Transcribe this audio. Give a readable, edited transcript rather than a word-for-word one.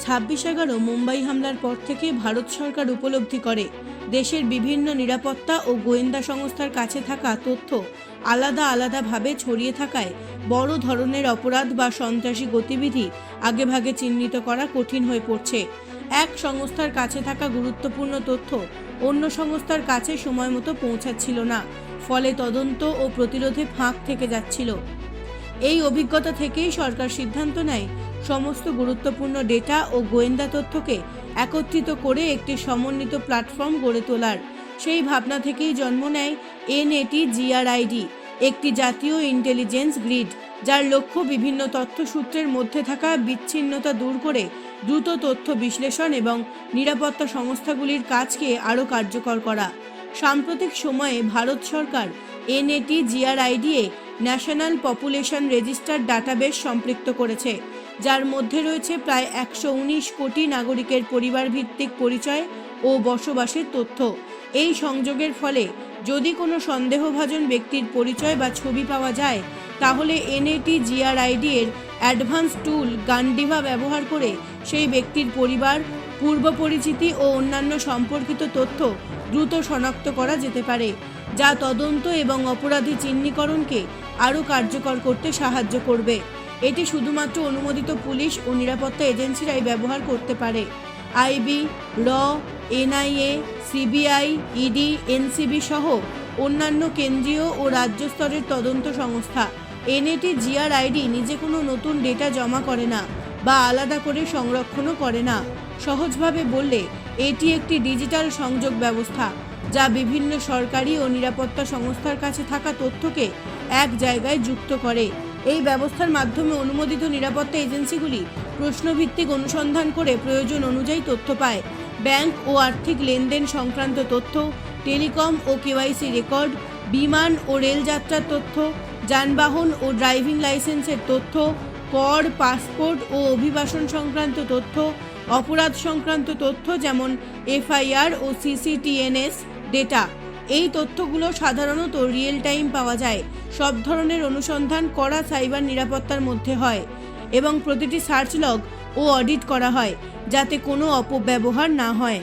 26/11 মুম্বাই হামলার পর থেকে ভারত সরকার উপলব্ধি করে দেশের বিভিন্ন নিরাপত্তা ও গোয়েন্দা সংস্থার কাছে থাকা তথ্য আলাদা আলাদাভাবে ছড়িয়ে থাকায় বড় ধরনের অপরাধ বা সন্ত্রাসী গতিবিধি আগেভাগে চিহ্নিত করা কঠিন হয়ে পড়ছে। এক সংস্থার কাছে থাকা গুরুত্বপূর্ণ তথ্য অন্য সংস্থার কাছে সময়মতো পৌঁছাচ্ছিল না, ফলে তদন্ত ও প্রতিরোধে ফাঁক থেকে যাচ্ছিল। এই অভিজ্ঞতা থেকেই সরকার সিদ্ধান্ত নেয় সমস্ত গুরুত্বপূর্ণ ডেটা ও গোয়েন্দা তথ্যকে একত্রিত করে একটি সমন্বিত প্ল্যাটফর্ম গড়ে তোলার। সেই ভাবনা থেকেই জন্ম নেয় NATGRID, একটি জাতীয় ইন্টেলিজেন্স গ্রিড, যার লক্ষ্য বিভিন্ন তথ্যসূত্রের মধ্যে থাকা বিচ্ছিন্নতা দূর করে দ্রুত তথ্য বিশ্লেষণ এবং নিরাপত্তা সংস্থাগুলির কাজকে আরও কার্যকর করা। সাম্প্রতিক সময়ে ভারত সরকার NATGRID-এ ন্যাশনাল পপুলেশন রেজিস্টার ডাটাবেস সম্পৃক্ত করেছে, যার মধ্যে রয়েছে প্রায় 119 কোটি নাগরিকের পরিবার ভিত্তিক পরিচয় ও বসবাসের তথ্য। এই সংযোগের ফলে যদি কোনো সন্দেহভাজন ব্যক্তির পরিচয় বা ছবি পাওয়া যায়, তাহলে NATGRID-এর অ্যাডভান্স টুল গান্ডিভা ব্যবহার করে সেই ব্যক্তির পরিবার, পূর্ব পরিচিতি ও অন্যান্য সম্পর্কিত তথ্য দ্রুত শনাক্ত করা যেতে পারে, যা তদন্ত এবং অপরাধী চিহ্নিকরণকে আরও কার্যকর করতে সাহায্য করবে। এটি শুধুমাত্র অনুমোদিত পুলিশ ও নিরাপত্তা এজেন্সিরাই ব্যবহার করতে পারে। IB, RAW, NIA, CBI, ED, NCB সহ অন্যান্য কেন্দ্রীয় ও রাজ্য স্তরের তদন্ত সংস্থা। NATGRID নিজে কোনো নতুন ডেটা জমা করে না বা আলাদা করে সংরক্ষণও করে না। সহজভাবে বললে এটি একটি ডিজিটাল সংযোগ ব্যবস্থা, যা বিভিন্ন সরকারি ও নিরাপত্তা সংস্থার কাছে থাকা তথ্যকে এক জায়গায় যুক্ত করে। এই ব্যবস্থার মাধ্যমে অনুমোদিত নিরাপত্তা এজেন্সিগুলি প্রশ্নভিত্তিক অনুসন্ধান করে প্রয়োজন অনুযায়ী তথ্য পায়। ব্যাংক ও আর্থিক লেনদেন সংক্রান্ত তথ্য, টেলিকম ও KYC রেকর্ড, বিমান ও রেলযাত্রার তথ্য, যানবাহন ও ড্রাইভিং লাইসেন্সের তথ্য, কর, পাসপোর্ট ও অভিবাসন সংক্রান্ত তথ্য, অপরাধ সংক্রান্ত তথ্য যেমন FIR ও CCTNS ডেটা। এই তথ্যগুলো সাধারণত রিয়েল টাইম পাওয়া যায়। সব ধরনের অনুসন্ধান করা সাইবার নিরাপত্তার মধ্যে হয় এবং প্রতিটি সার্চ লগ ও অডিট করা হয়, যাতে কোনো অপব্যবহার না হয়।